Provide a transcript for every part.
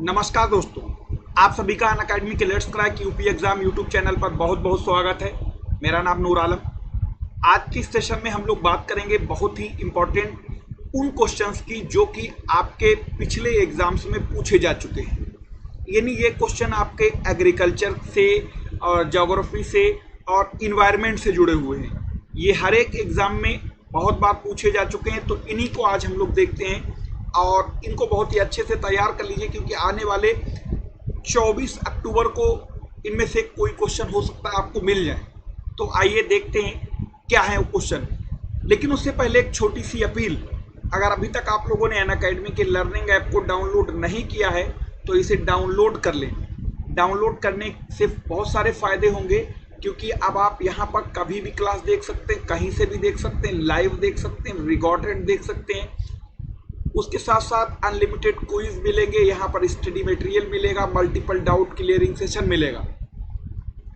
नमस्कार दोस्तों, आप सभी का अनअकैडमी के let's crack UP exam YouTube channel पर बहुत बहुत स्वागत है। मेरा नाम नूर आलम। आज की सेशन में हम लोग बात करेंगे बहुत ही इम्पोर्टेंट उन क्वेश्चंस की जो कि आपके पिछले एग्जाम्स में पूछे जा चुके हैं। यानी ये क्वेश्चन आपके एग्रीकल्चर से और ज्योग्राफी से और इन्वायरमेंट से जुड़े हुए हैं। ये हर एक एग्जाम में बहुत बार पूछे जा चुके हैं, तो इन्हीं को आज हम लोग देखते हैं और इनको बहुत ही अच्छे से तैयार कर लीजिए, क्योंकि आने वाले 24 अक्टूबर को इनमें से कोई क्वेश्चन हो सकता है आपको मिल जाए। तो आइए देखते हैं क्या है वो क्वेश्चन। लेकिन उससे पहले एक छोटी सी अपील, अगर अभी तक आप लोगों ने अनअकैडमी के लर्निंग ऐप को डाउनलोड नहीं किया है तो इसे डाउनलोड कर लें। डाउनलोड करने से बहुत सारे फायदे होंगे, क्योंकि अब आप यहाँ पर कभी भी क्लास देख सकते हैं, कहीं से भी देख सकते हैं, लाइव देख सकते हैं, रिकॉर्डेड देख सकते हैं। उसके साथ साथ अनलिमिटेड क्विज मिलेंगे, यहाँ पर स्टडी मटेरियल मिलेगा, मल्टीपल डाउट क्लियरिंग सेशन मिलेगा।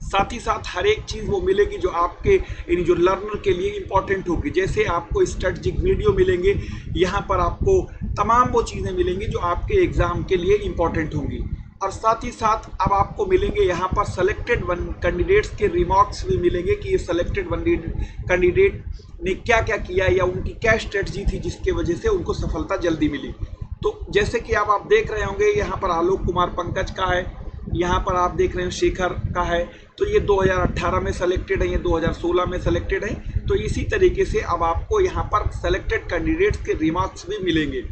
साथ ही साथ हर एक चीज़ वो मिलेगी जो आपके यानी जो लर्नर के लिए इंपॉर्टेंट होगी। जैसे आपको स्ट्रेटजिक वीडियो मिलेंगे, यहाँ पर आपको तमाम वो चीज़ें मिलेंगी जो आपके एग्ज़ाम के लिए इंपॉर्टेंट होंगी। और साथ ही साथ अब आपको मिलेंगे यहाँ पर सेलेक्टेड वन कैंडिडेट्स के रिमार्क्स भी मिलेंगे कि ये सेलेक्टेड वन कैंडिडेट ने क्या क्या किया या उनकी क्या स्ट्रेटजी थी जिसके वजह से उनको सफलता जल्दी मिली। तो जैसे कि अब आप देख रहे होंगे, यहाँ पर आलोक कुमार पंकज का है, यहाँ पर आप देख रहे हैं शेखर का है। तो ये 2018 में सेलेक्टेड है, ये 2016 में सेलेक्टेड है। तो इसी तरीके से अब आपको यहाँ पर सेलेक्टेड कैंडिडेट्स के रिमार्क्स भी मिलेंगे।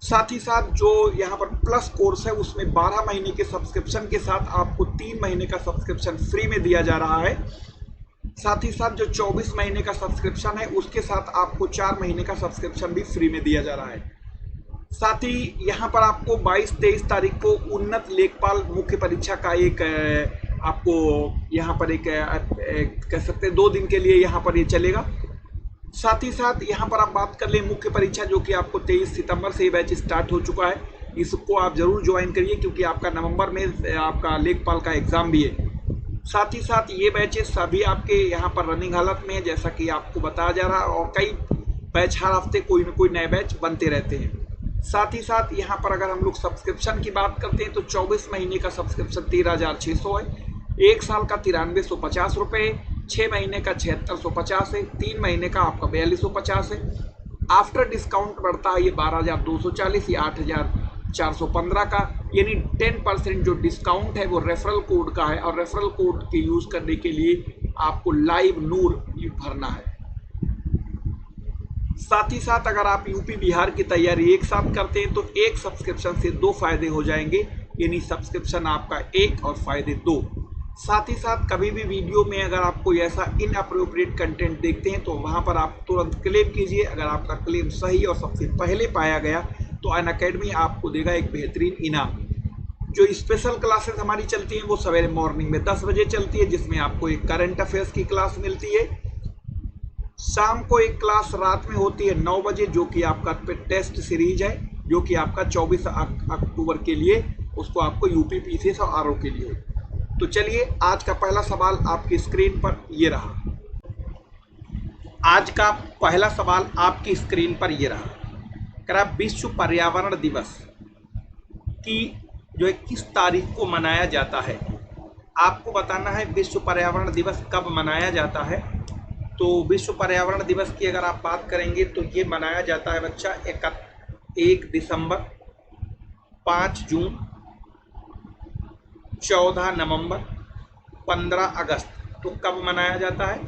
साथ ही साथ जो यहाँ पर प्लस कोर्स है उसमें 12 महीने के सब्सक्रिप्शन के साथ आपको 3 महीने का सब्सक्रिप्शन फ्री में दिया जा रहा है। साथ ही साथ जो 24 महीने का सब्सक्रिप्शन है उसके साथ आपको 4 महीने का सब्सक्रिप्शन भी फ्री में दिया जा रहा है। साथ ही यहाँ पर आपको 22-23 तारीख को उन्नत लेखपाल मुख्य परीक्षा का एक आपको यहाँ पर एक कह सकते हैं 2 दिन के लिए यहाँ पर ये चलेगा। साथ ही साथ यहाँ पर आप बात कर लें मुख्य परीक्षा, जो कि आपको 23 सितंबर से ये बैच स्टार्ट हो चुका है। इसको आप जरूर ज्वाइन करिए, क्योंकि आपका नवंबर में आपका लेखपाल का एग्जाम भी है। साथ ही साथ ये बैचेस सभी आपके यहाँ पर रनिंग हालत में है, जैसा कि आपको बताया जा रहा है, और कई बैच हर हफ्ते कोई ना कोई नए बैच बनते रहते हैं। साथ ही साथ यहाँ पर अगर हम लोग सब्सक्रिप्शन की बात करते हैं तो 24 महीने का सब्सक्रिप्शन 13,600 है, 1 साल का 9350 रुपये है, 6 महीने का 7650 है, 3 महीने का आपका 4250 है। आफ्टर डिस्काउंट बढ़ता है ये 12,240 या 8,415 का, यानी 10% जो डिस्काउंट है वो रेफरल कोड का है, और रेफरल कोड के यूज़ करने के लिए आपको लाइव नूर भरना है। साथ ही साथ अगर आप यूपी बिहार की तैयारी एक साथ करते हैं तो एक सब्सक्रिप्शन से 2 फायदे हो जाएंगे, यानी सब्सक्रिप्शन आपका 1 और फायदे 2। साथ ही साथ कभी भी वीडियो में अगर आप कोई ऐसा इनअप्रोप्रिएट कंटेंट देखते हैं तो वहां पर आप तुरंत क्लेम कीजिए। अगर आपका क्लेम सही और सबसे पहले पाया गया तो अनअकैडमी आपको देगा एक बेहतरीन इनाम। जो स्पेशल क्लासेस हमारी चलती हैं वो सवेरे मॉर्निंग में 10 बजे चलती है, जिसमें आपको एक करंट अफेयर्स की क्लास मिलती है। शाम को एक क्लास रात में होती है 9 बजे, जो कि आपका टेस्ट सीरीज है, जो कि आपका 24 अक्टूबर के लिए, उसको आपको यूपी पीसीएस और आरओ के लिए। तो चलिए आज का पहला सवाल आपकी स्क्रीन पर ये रहा। आज का पहला सवाल आपकी स्क्रीन पर ये रहा। कह रहा विश्व पर्यावरण दिवस की जो है किस तारीख को मनाया जाता है। आपको बताना है विश्व पर्यावरण दिवस कब मनाया जाता है। तो विश्व पर्यावरण दिवस की अगर आप बात करेंगे तो ये मनाया जाता है बच्चा 1 दिसंबर, 5 जून, 14 नवंबर, 15 अगस्त। तो कब मनाया जाता है?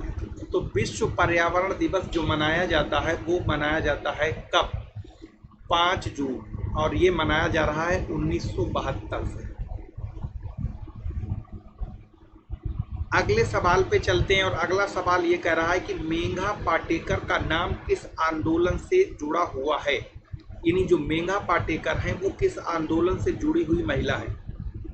तो विश्व पर्यावरण दिवस जो मनाया जाता है वो मनाया जाता है कब? 5 जून, और ये मनाया जा रहा है 1972 से। अगले सवाल पे चलते हैं, और अगला सवाल ये कह रहा है कि मेघा पाटेकर का नाम किस आंदोलन से जुड़ा हुआ है। यानी जो मेघा पाटेकर हैं वो किस आंदोलन से जुड़ी हुई महिला है।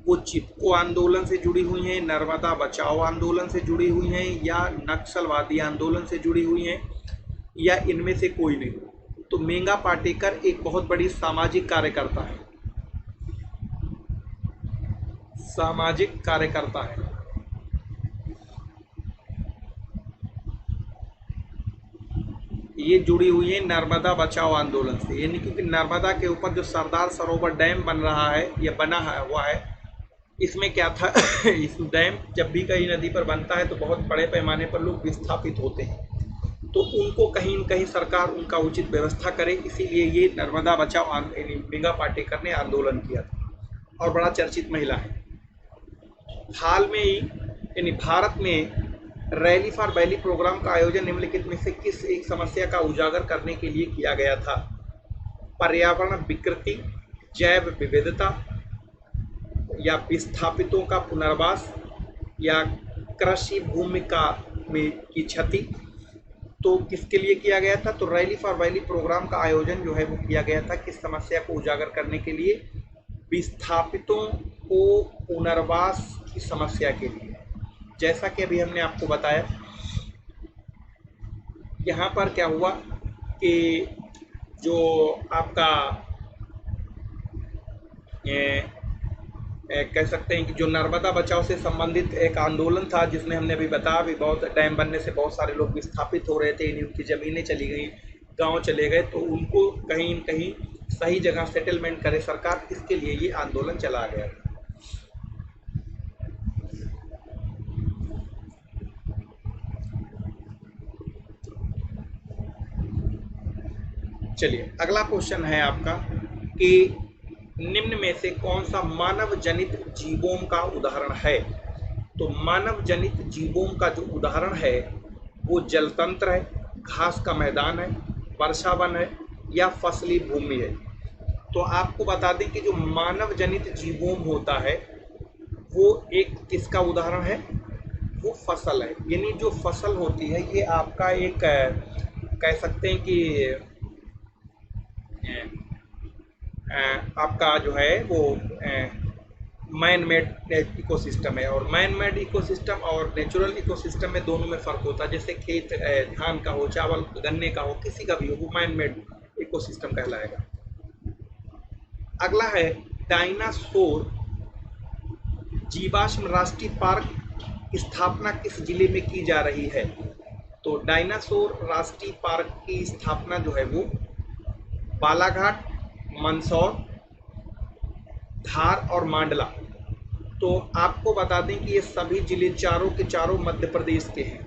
वो चिपको आंदोलन से जुड़ी हुई हैं, नर्मदा बचाओ आंदोलन से जुड़ी हुई हैं, या नक्सलवादी आंदोलन से जुड़ी हुई हैं, या इनमें से कोई नहीं। तो मेघा पाटेकर एक बहुत बड़ी सामाजिक कार्यकर्ता है, सामाजिक कार्यकर्ता है। ये जुड़ी हुई है नर्मदा बचाओ आंदोलन से, यानी क्योंकि नर्मदा के ऊपर जो सरदार सरोवर डैम बन रहा है या बना हुआ है, इसमें क्या था इस डैम जब भी कहीं नदी पर बनता है तो बहुत बड़े पैमाने पर लोग विस्थापित होते हैं, तो उनको कहीं न कहीं सरकार उनका उचित व्यवस्था करे, इसीलिए ये नर्मदा बचाओ मेघा पाटेकर ने आंदोलन किया था और बड़ा चर्चित महिला है। हाल में ही यानी भारत में रैली फॉर वैली प्रोग्राम का आयोजन निम्नलिखित में से किस एक समस्या का उजागर करने के लिए किया गया था? पर्यावरण विकृति, जैव विविधता, या विस्थापितों का पुनर्वास, या कृषि भूमि की क्षति। तो किसके लिए किया गया था? तो रैली फॉर वैली प्रोग्राम का आयोजन जो है वो किया गया था किस समस्या को उजागर करने के लिए? विस्थापितों को पुनर्वास की समस्या के लिए। जैसा कि अभी हमने आपको बताया, यहाँ पर क्या हुआ कि जो आपका कह सकते हैं कि जो नर्मदा बचाओ से संबंधित एक आंदोलन था, जिसमें हमने अभी बताया भी बहुत डैम बनने से बहुत सारे लोग विस्थापित हो रहे थे, उनकी ज़मीनें चली गई, गांव चले गए, तो उनको कहीं न कहीं सही जगह सेटलमेंट करे सरकार, इसके लिए ये आंदोलन चला गया था। चलिए अगला क्वेश्चन है आपका कि निम्न में से कौन सा मानव जनित जीवोम का उदाहरण है? तो मानव जनित जीवोम का जो उदाहरण है वो जलतंत्र है, घास का मैदान है, वर्षा वन है, या फसली भूमि है। तो आपको बता दें कि जो मानव जनित जीवोम होता है वो एक किसका उदाहरण है? वो फसल है। यानी जो फसल होती है ये आपका एक कह सकते हैं कि आपका जो है वो मैन मेड इकोसिस्टम है, और मैन मेड इकोसिस्टम और नेचुरल इकोसिस्टम में दोनों में फ़र्क होता है। जैसे खेत धान का हो, चावल गन्ने का हो, किसी का भी हो, वो मैन मेड इकोसिस्टम कहलाएगा। अगला है डायनासोर जीवाश्म राष्ट्रीय पार्क की स्थापना किस जिले में की जा रही है? तो डायनासोर राष्ट्रीय पार्क की स्थापना जो है वो बालाघाट, मंदसौर, धार और मांडला। तो आपको बता दें कि ये सभी जिले चारों के चारों मध्य प्रदेश के हैं।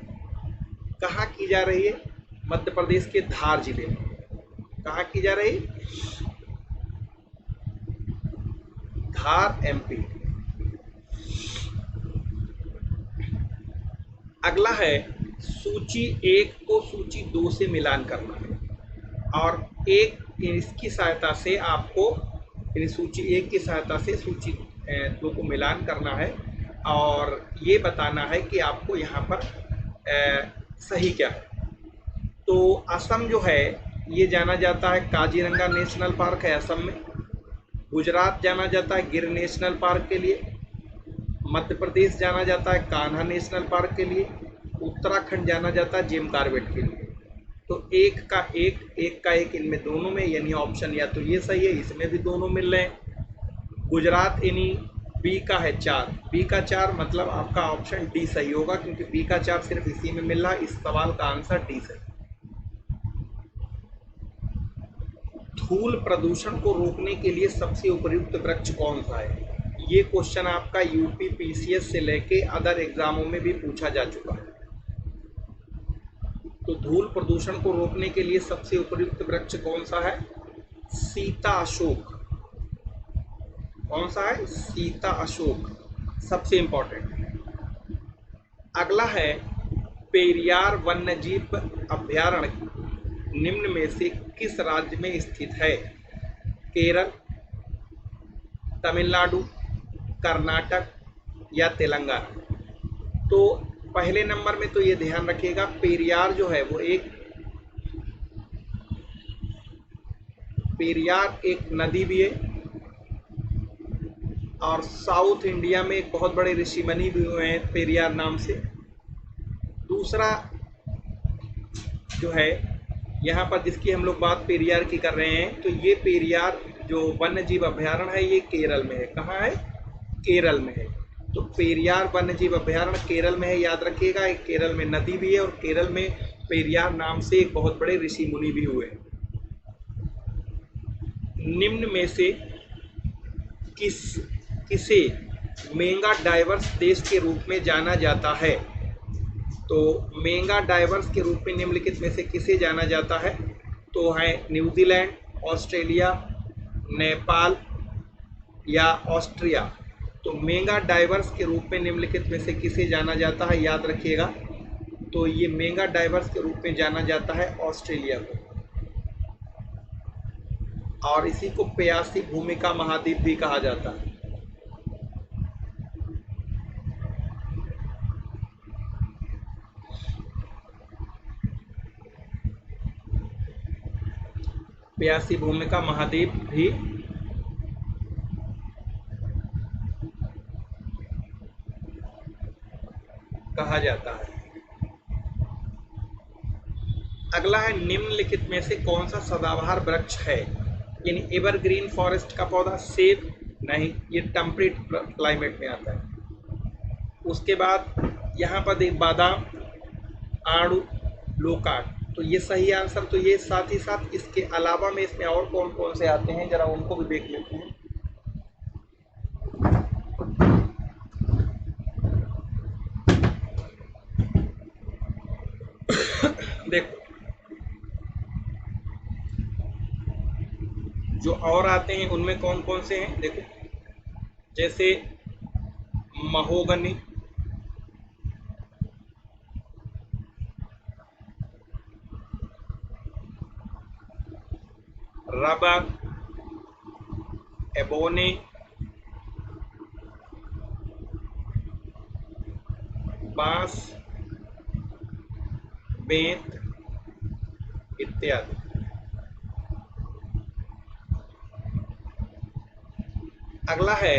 कहाँ की जा रही है? मध्य प्रदेश के धार जिले में। कहाँ की जा रही है? धार, एमपी। अगला है सूची 1 को सूची 2 से मिलान करना है, और इसकी सहायता से आपको सूची 1 की सहायता से सूची 2 को मिलान करना है, और ये बताना है कि आपको यहाँ पर सही क्या है। तो असम जो है ये जाना जाता है काजीरंगा नेशनल पार्क है असम में। गुजरात जाना जाता है गिर नेशनल पार्क के लिए। मध्य प्रदेश जाना जाता है कान्हा नेशनल पार्क के लिए। उत्तराखंड जाना जाता है जिम कॉर्बेट के लिए। तो एक का एक इनमें दोनों में, यानी ऑप्शन या तो ये सही है, इसमें भी दोनों मिल रहे हैं। गुजरात यानी बी का है 4, बी का 4 मतलब आपका ऑप्शन डी सही होगा, क्योंकि बी का 4 सिर्फ इसी में मिल रहा है। इस सवाल का आंसर डी सही। धूल प्रदूषण को रोकने के लिए सबसे उपयुक्त वृक्ष कौन सा है? ये क्वेश्चन आपका यूपी पीसीएस से लेके अदर एग्जामों में भी पूछा जा चुका है। तो धूल प्रदूषण को रोकने के लिए सबसे उपयुक्त वृक्ष कौन सा है? सीता अशोक। कौन सा है? सीता अशोक सबसे इंपॉर्टेंट। अगला है पेरियार वन्यजीव अभयारण्य निम्न में से किस राज्य में स्थित है? केरल, तमिलनाडु, कर्नाटक या तेलंगाना। तो पहले नंबर में तो ये ध्यान रखिएगा, पेरियार जो है वो पेरियार एक नदी भी है, और साउथ इंडिया में एक बहुत बड़े ऋषि मुनि भी हुए हैं पेरियार नाम से। दूसरा जो है यहाँ पर जिसकी हम लोग बात पेरियार की कर रहे हैं, तो ये पेरियार जो वन्य जीव अभयारण्य है ये केरल में है। कहाँ है? केरल में है। तो पेरियार वन्य जीव अभयारण्य केरल में है, याद रखिएगा। एक केरल में नदी भी है और केरल में पेरियार नाम से एक बहुत बड़े ऋषि मुनि भी हुए। निम्न में से किसे मेगा डाइवर्स देश के रूप में जाना जाता है? तो मेगा डाइवर्स के रूप में निम्नलिखित में से किसे जाना जाता है? तो है न्यूजीलैंड, ऑस्ट्रेलिया, नेपाल या ऑस्ट्रिया। तो मेगा डाइवर्स के रूप में निम्नलिखित में से किसे जाना जाता है, याद रखिएगा। तो ये मेगा डाइवर्स के रूप में जाना जाता है ऑस्ट्रेलिया को, और इसी को प्यासी भूमि का महाद्वीप भी कहा जाता है। प्यासी भूमि का महाद्वीप भी कहा जाता है। अगला है निम्नलिखित में से कौन सा सदाबहार वृक्ष है, यानी एवरग्रीन फॉरेस्ट का पौधा? सेब नहीं, ये टेम्परेट क्लाइमेट में आता है। उसके बाद यहाँ पर देख बादाम, आड़ू, लोकाट। तो ये सही आंसर। तो ये साथ ही साथ इसके अलावा में इसमें और कौन कौन से आते हैं जरा उनको भी देख लेते हैं। देखो जो और आते हैं उनमें कौन कौन से हैं, देखो जैसे महोगनी, रबर, एबोनी, बांस, बेंत इत्यादि। अगला है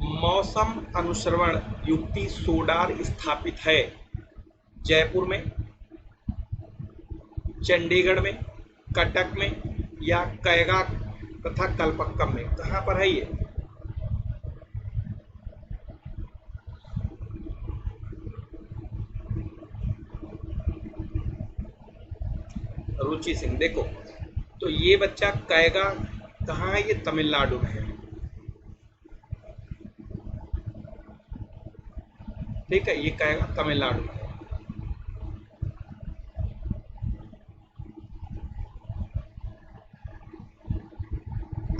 मौसम अनुश्रवण युक्ति सोडार स्थापित है जयपुर में, चंडीगढ़ में, कटक में या कैगा तथा कलपक्कम में? कहाँ पर है ये? रुचि सिंह। देखो तो ये बच्चा कैगा कहाँ है? ये तमिलनाडु में है। ठीक है, ये कैगा तमिलनाडु में है।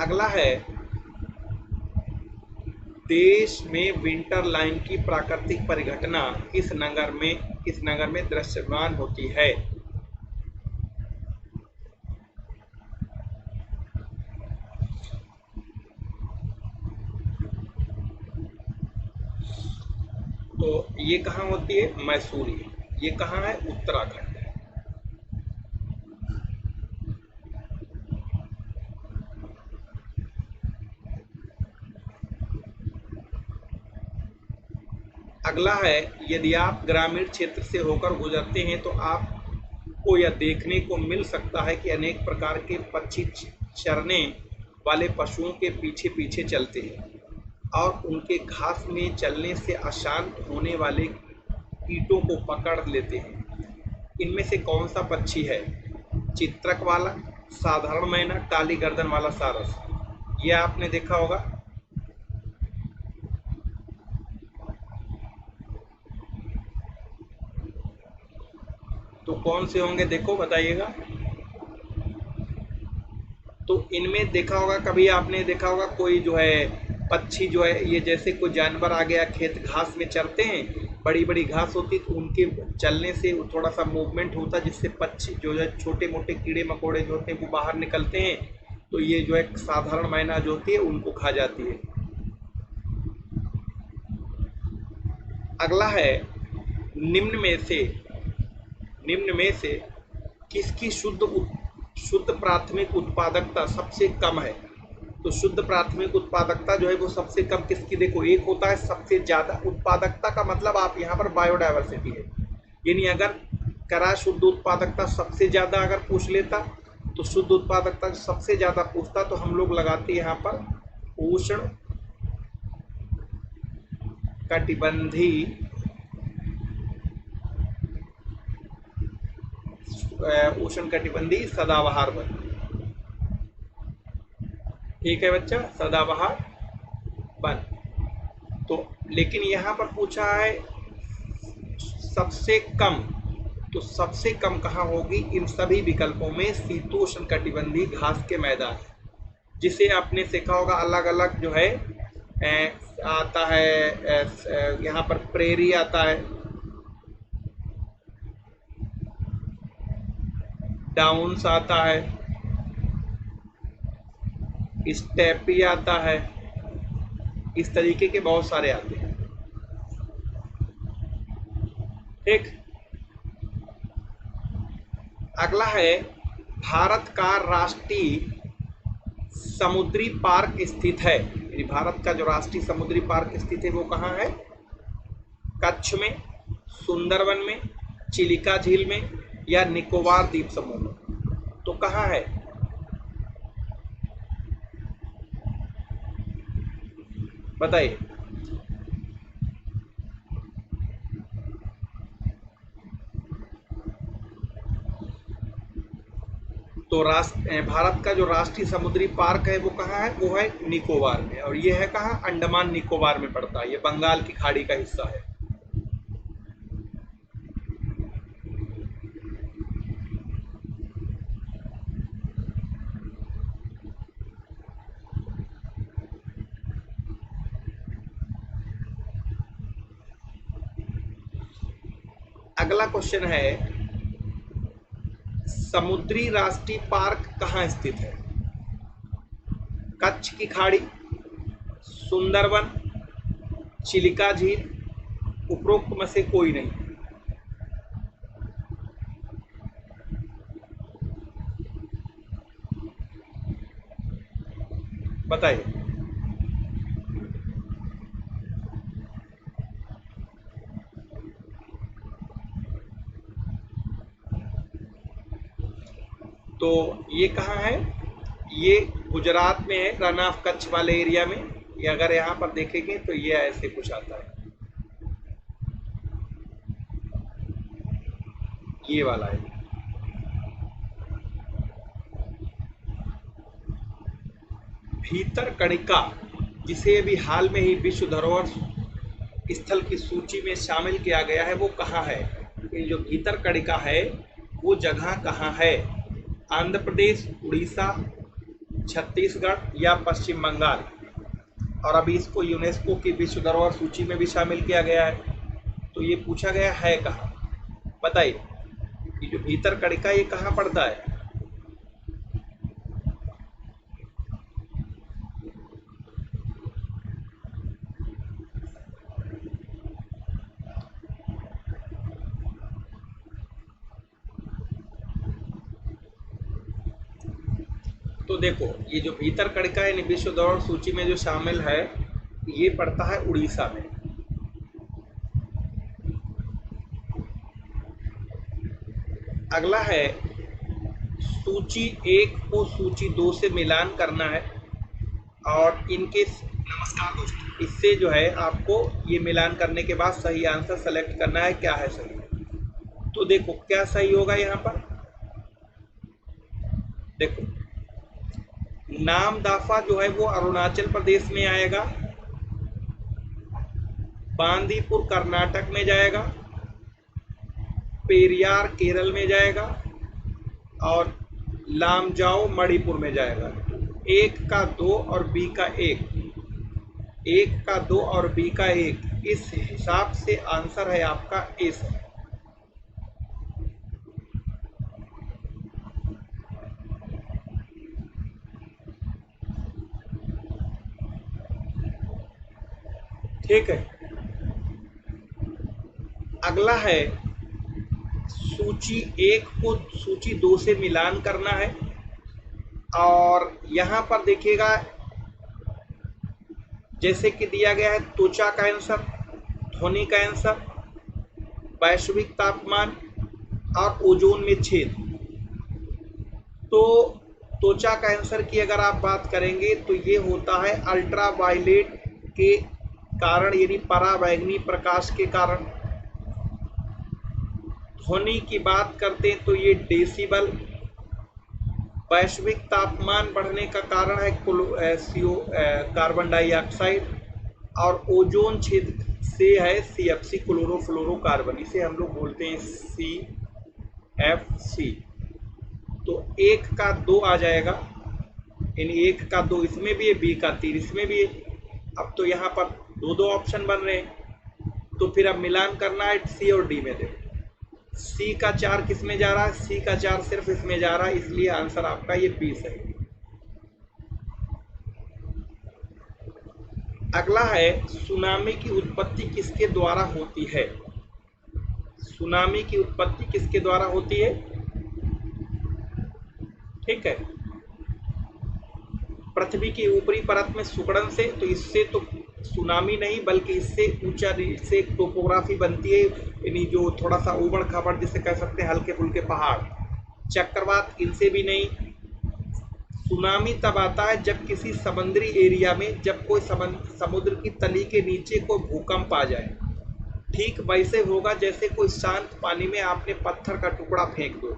अगला है देश में विंटर लाइन की प्राकृतिक परिघटना किस नगर में दृश्यमान होती है? तो ये कहाँ होती है? मैसूरी। ये कहाँ है? उत्तराखंड। अगला है यदि आप ग्रामीण क्षेत्र से होकर गुजरते हैं तो आपको यह देखने को मिल सकता है कि अनेक प्रकार के पक्षी चरने वाले पशुओं के पीछे पीछे चलते हैं और उनके घास में चलने से अशांत होने वाले कीटों को पकड़ लेते हैं। इनमें से कौन सा पक्षी है? चित्रक वाला, साधारण मैना, काली गर्दन वाला सारस। ये आपने देखा होगा। तो कौन से होंगे, देखो बताइएगा। तो इनमें देखा होगा, कभी आपने देखा होगा कोई जो है पक्षी जो है, ये जैसे कोई जानवर आ गया खेत घास में चरते हैं, बड़ी बड़ी घास होती तो उनके चलने से थोड़ा सा मूवमेंट होता जिससे पक्षी जो है छोटे मोटे कीड़े मकोड़े जो होते हैं वो बाहर निकलते हैं। तो ये जो है साधारण मैना जो होती है उनको खा जाती है। अगला है निम्न में से किसकी शुद्ध प्राथमिक उत्पादकता सबसे कम है? तो शुद्ध प्राथमिक उत्पादकता जो है वो सबसे कम किसकी? देखो एक होता है सबसे ज्यादा उत्पादकता का मतलब आप यहाँ पर बायोडाइवर्सिटी है, यानी अगर करा शुद्ध उत्पादकता सबसे ज्यादा अगर पूछ लेता तो शुद्ध उत्पादकता सबसे ज्यादा पूछता तो हम लोग लगाते यहाँ पर उष्ण कटिबंधी उष्णकटिबंधीय सदाबहार वन। ठीक है बच्चा, सदाबहार वन। तो लेकिन यहाँ पर पूछा है सबसे कम, तो सबसे कम कहाँ होगी? इन सभी विकल्पों में शीतोष्णकटिबंधीय घास के मैदान, जिसे आपने सीखा होगा अलग अलग जो है आता है, यहाँ पर प्रेरी आता है, डाउन्स आता है, स्टेपी आता है, इस तरीके के बहुत सारे आते हैं। ठीक, अगला है भारत का राष्ट्रीय समुद्री पार्क स्थित है। भारत का जो राष्ट्रीय समुद्री पार्क स्थित है वो कहाँ है? कच्छ में, सुंदरवन में, चिलिका झील में या निकोबार द्वीप समूह में? तो कहाँ है? बताइए। तो भारत का जो राष्ट्रीय समुद्री पार्क है वो कहाँ है? वो है निकोबार में, और ये है कहाँ? अंडमान निकोबार में पड़ता है। ये बंगाल की खाड़ी का हिस्सा है। अगला क्वेश्चन है समुद्री राष्ट्रीय पार्क कहाँ स्थित है? कच्छ की खाड़ी, सुंदरवन, चिलिका झील, उपरोक्त में से कोई नहीं। बताइए। तो ये कहाँ है? ये गुजरात में है, रन ऑफ कच्छ वाले एरिया में। ये अगर यहाँ पर देखेंगे तो ये ऐसे कुछ आता है, ये वाला है। भीतरकणिका, जिसे अभी हाल में ही विश्व धरोहर स्थल की सूची में शामिल किया गया है, वो कहाँ है? ये जो भीतरकणिका है वो जगह कहाँ है? आंध्र प्रदेश, उड़ीसा, छत्तीसगढ़ या पश्चिम बंगाल? और अभी इसको यूनेस्को की विश्व धरोहर सूची में भी शामिल किया गया है। तो ये पूछा गया है कहाँ? बताइए, ये जो भीतरकणिका ये कहाँ पड़ता है? तो देखो, ये जो भीतरकणिका है विश्व धरोहर सूची में जो शामिल है, ये पड़ता है उड़ीसा में। अगला है सूची 1 को सूची 2 से मिलान करना है, और इनके, नमस्कार दोस्तों, इससे जो है आपको ये मिलान करने के बाद सही आंसर सेलेक्ट करना है, क्या है सही। तो देखो क्या सही होगा यहाँ पर। देखो, नामदाफा जो है वो अरुणाचल प्रदेश में आएगा, बांदीपुर कर्नाटक में जाएगा, पेरियार केरल में जाएगा, और लामजाओ मणिपुर में जाएगा। 1 का 2 और बी का 1, 1 का 2 और बी का 1, इस हिसाब से आंसर है आपका ए सर। ठीक है, अगला है सूची 1 को सूची 2 से मिलान करना है, और यहां पर देखिएगा जैसे कि दिया गया है त्वचा का आंसर, ध्वनि का आंसर, वैश्विक तापमान और ओजोन में छेद। तो त्वचा का आंसर की अगर आप बात करेंगे तो ये होता है अल्ट्रावायलेट के कारण, यानी पराबैंगनी प्रकाश के कारण। ध्वनि की बात करते हैं तो ये डेसिबल। वैश्विक तापमान बढ़ने का कारण है कार्बन डाइऑक्साइड। और ओजोन क्षेत्र से है CFC, क्लोरोफ्लोरोकार्बन, इसे हम लोग बोलते हैं CFC। तो 1 का 2 आ जाएगा, यानी 1 का 2 इसमें भी है, B का 3 इसमें भी है। अब तो यहाँ पर दो दो ऑप्शन बन रहे हैं, तो फिर अब मिलान करना है C और D में। देखो C का 4 किस में जा रहा है, C का 4 सिर्फ इसमें जा रहा है, इसलिए आंसर आपका ये 20 है। अगला है सुनामी की उत्पत्ति किसके द्वारा होती है। सुनामी की उत्पत्ति किसके द्वारा होती है, ठीक है। पृथ्वी की ऊपरी परत में सिकुड़न से, तो इससे तो सुनामी नहीं बल्कि इससे ऊंचा से टोपोग्राफी बनती है, यानी जो थोड़ा सा उबड़ खाबड़ जिसे कह सकते हैं हल्के फुल्के पहाड़। चक्रवात इनसे भी नहीं। सुनामी तब आता है जब किसी समुद्री एरिया में, जब कोई समुद्र की तली के नीचे कोई भूकंप आ जाए। ठीक वैसे होगा जैसे कोई शांत पानी में आपने पत्थर का टुकड़ा फेंक दो।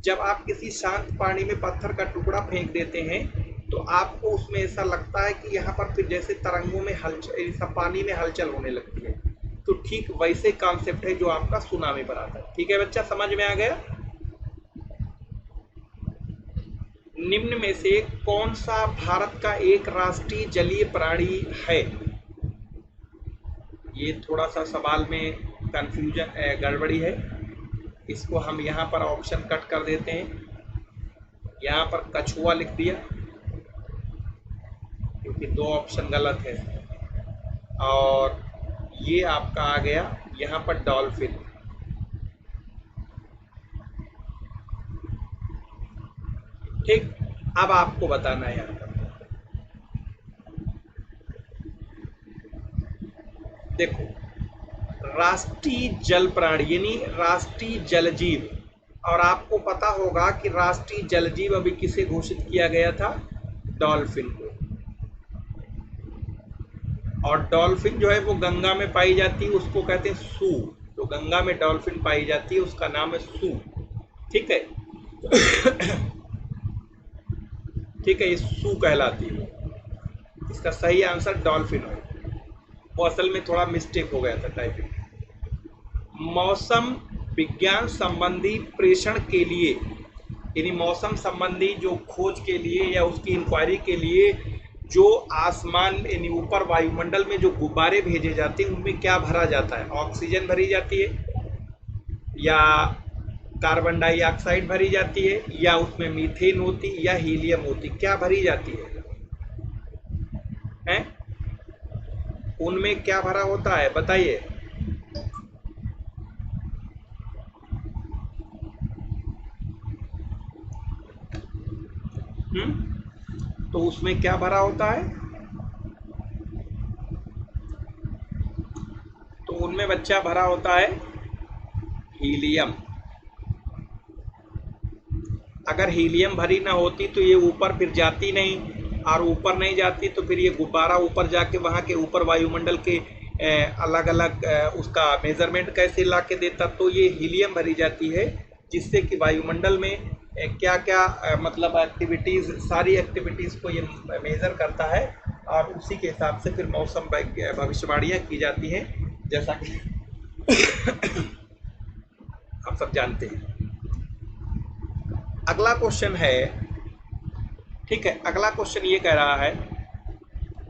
जब आप किसी शांत पानी में पत्थर का टुकड़ा फेंक देते हैं तो आपको उसमें ऐसा लगता है कि यहाँ पर फिर जैसे तरंगों में हलचल, सब पानी में हलचल होने लगती है। तो ठीक वैसे कॉन्सेप्ट है जो आपका सुनामी पर आता है। ठीक है बच्चा, समझ में आ गया। निम्न में से कौन सा भारत का एक राष्ट्रीय जलीय प्राणी है। ये थोड़ा सा सवाल में कंफ्यूजन गड़बड़ी है, इसको हम यहाँ पर ऑप्शन कट कर देते हैं। यहाँ पर कछुआ लिख दिया क्योंकि 2 ऑप्शन गलत है, और ये आपका आ गया यहाँ पर डॉल्फिन। ठीक, अब आपको बताना है यहाँ पर। देखो, राष्ट्रीय जल प्राणी यानी राष्ट्रीय जलजीव, और आपको पता होगा कि राष्ट्रीय जलजीव अभी किसे घोषित किया गया था, डॉल्फिन को। और डॉल्फिन जो है वो गंगा में पाई जाती है, उसको कहते हैं सू। तो गंगा में डॉल्फिन पाई जाती है, उसका नाम है सू। ठीक है ठीक है, ये सू कहलाती है। इसका सही आंसर डॉल्फिन है, वो असल में थोड़ा मिस्टेक हो गया था टाइपिंग। मौसम विज्ञान संबंधी प्रेषण के लिए, यानी मौसम संबंधी जो खोज के लिए या उसकी इंक्वायरी के लिए जो आसमान यानी ऊपर वायुमंडल में जो गुब्बारे भेजे जाते हैं उनमें क्या भरा जाता है। ऑक्सीजन भरी जाती है, या कार्बन डाइऑक्साइड भरी जाती है, या उसमें मीथेन होती, या हीलियम होती, क्या भरी जाती है? उनमें क्या भरा होता है बताइए। तो उसमें क्या भरा होता है? तो उनमें बच्चा भरा होता है हीलियम। अगर हीलियम भरी ना होती तो ये ऊपर फिर जाती नहीं, और ऊपर नहीं जाती तो फिर ये गुब्बारा ऊपर जाके वहाँ के ऊपर वायुमंडल के अलग अलग उसका मेजरमेंट कैसे ला के देता। तो ये हीलियम भरी जाती है, जिससे कि वायुमंडल में क्या क्या मतलब एक्टिविटीज़, सारी एक्टिविटीज़ को ये मेज़र करता है, और उसी के हिसाब से फिर मौसम भविष्यवाणियाँ की जाती हैं, जैसा कि हम सब जानते हैं। अगला क्वेश्चन है, ठीक है, अगला क्वेश्चन ये कह रहा है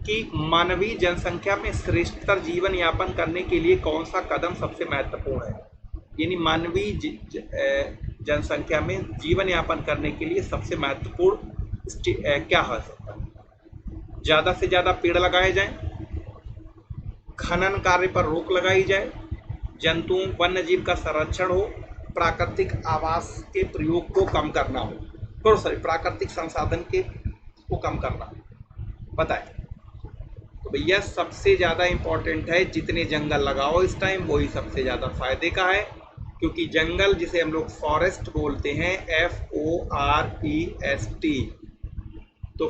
कि मानवीय जनसंख्या में श्रेष्ठतर जीवन यापन करने के लिए कौन सा कदम सबसे महत्वपूर्ण है। यानी मानवीय जनसंख्या में जीवन यापन करने के लिए सबसे महत्वपूर्ण क्या हो सकता है। ज़्यादा से ज़्यादा पेड़ लगाए जाएं, खनन कार्य पर रोक लगाई जाए, जंतुओं वन्य जीव का संरक्षण हो, प्राकृतिक आवास के प्रयोग को कम करना हो, तो सॉरी प्राकृतिक संसाधन के को कम करना हो। बताएं। तो भैया सबसे ज़्यादा इम्पोर्टेंट है, जितने जंगल लगाओ इस टाइम वही सबसे ज़्यादा फायदे का है, क्योंकि जंगल जिसे हम लोग फॉरेस्ट बोलते हैं, FOREST, तो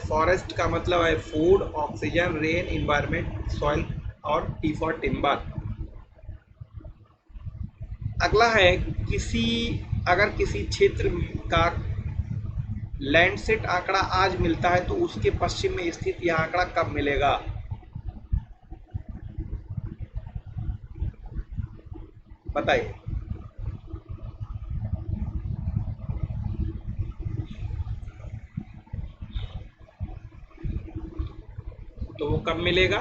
फॉरेस्ट का मतलब है food, oxygen, rain, environment, soil, और टी फॉर टिम्बर। अगला है अगर किसी क्षेत्र का लैंडसेट आंकड़ा आज मिलता है तो उसके पश्चिम में स्थित यह आंकड़ा कब मिलेगा? बताइए। तो वो कब मिलेगा?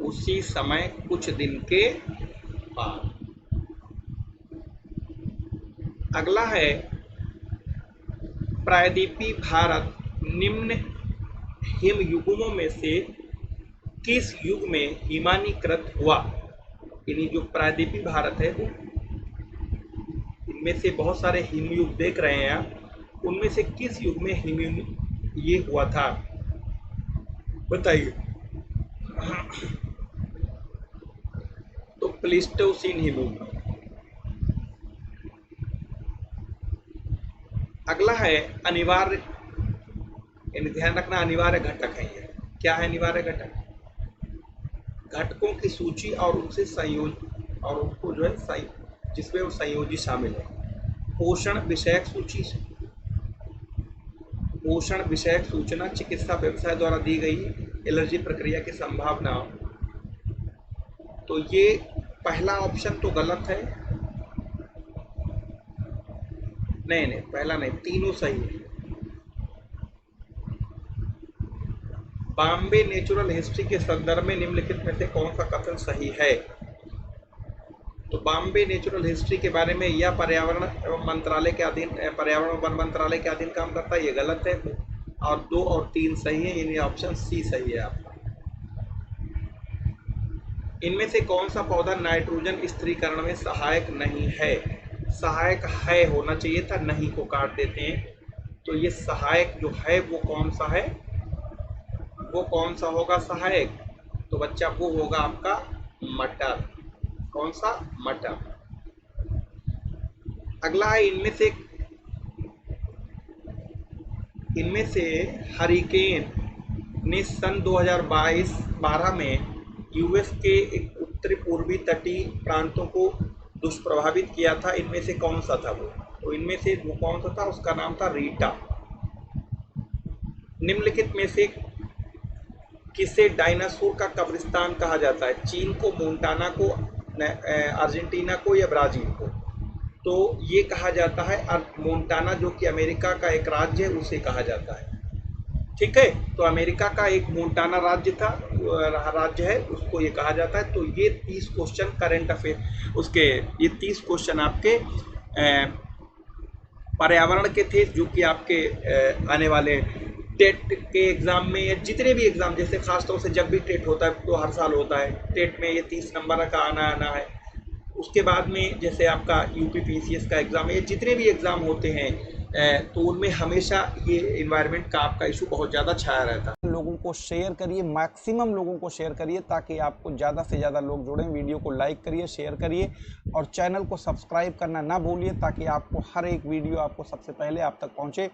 उसी समय कुछ दिन के बाद। अगला है प्रायद्वीपीय भारत निम्न हिम युगों में से किस युग में हिमानीकृत हुआ? यानी जो प्रायद्वीपीय भारत है वो, इनमें से बहुत सारे हिमयुग देख रहे हैं आप, उनमें से किस युग में ये हुआ था? बताइए। तो प्लीस्टोसीन हिमयुग। अगला है अनिवार्य, ध्यान रखना अनिवार्य घटक है ये। क्या है अनिवार्य घटक? घटकों की सूची और उनसे संयोजन और उनको जो है जिसमें वो संयोजी शामिल है। पोषण विषयक सूची, पोषण विषयक सूचना चिकित्सा व्यवसाय द्वारा दी गई एलर्जी प्रक्रिया की संभावना। तो ये पहला ऑप्शन तो गलत है। नहीं, पहला नहीं, तीनों सही है। बॉम्बे नेचुरल हिस्ट्री के संदर्भ में निम्नलिखित में से कौन सा कथन सही है? तो बॉम्बे नेचुरल हिस्ट्री के बारे में यह पर्यावरण एवं मंत्रालय के अधीन, पर्यावरण वन मंत्रालय के अधीन काम करता है, ये गलत है। और 2 और 3 सही है, यानी ऑप्शन सी सही है आपका। इनमें से कौन सा पौधा नाइट्रोजन स्थिरीकरण में सहायक नहीं है? सहायक है होना चाहिए था, नहीं को काट देते हैं। तो ये सहायक जो है वो कौन सा है? वो कौन सा होगा सहायक? तो बच्चा वो होगा आपका मटर। कौन सा? मटर। अगला है इनमें से हरिकेन ने सन 2012 में यूएस के एक उत्तरी पूर्वी तटीय प्रांतों को दुष्प्रभावित किया था। इनमें से कौन सा था वो? तो इनमें से वो कौन सा था? उसका नाम था रीटा। निम्नलिखित में से किसे डायनासोर का कब्रिस्तान कहा जाता है? चीन को, मोंटाना को, अर्जेंटीना को या ब्राजील को? तो ये कहा जाता है मोंटाना, जो कि अमेरिका का एक राज्य है, उसे कहा जाता है। ठीक है, तो अमेरिका का एक मोंटाना राज्य है, उसको ये कहा जाता है। तो ये 30 क्वेश्चन करंट अफेयर उसके, ये 30 क्वेश्चन आपके पर्यावरण के थे, जो कि आपके आने वाले टेट के एग्जाम में, या जितने भी एग्जाम, जैसे खासतौर से जब भी टेट होता है तो हर साल होता है, टेट में ये 30 नंबर का आना है। उसके बाद में जैसे आपका यूपी पीसीएस का एग्जाम है, जितने भी एग्जाम होते हैं तो उनमें हमेशा ये इन्वायरमेंट का आपका इशू बहुत ज़्यादा छाया रहता है। लोगों को शेयर करिए, मैक्सिमम लोगों को शेयर करिए, ताकि आपको ज़्यादा से ज़्यादा लोग जुड़ें। वीडियो को लाइक करिए, शेयर करिए और चैनल को सब्सक्राइब करना ना भूलिए, ताकि आपको हर एक वीडियो आपको सबसे पहले आप तक पहुँचे।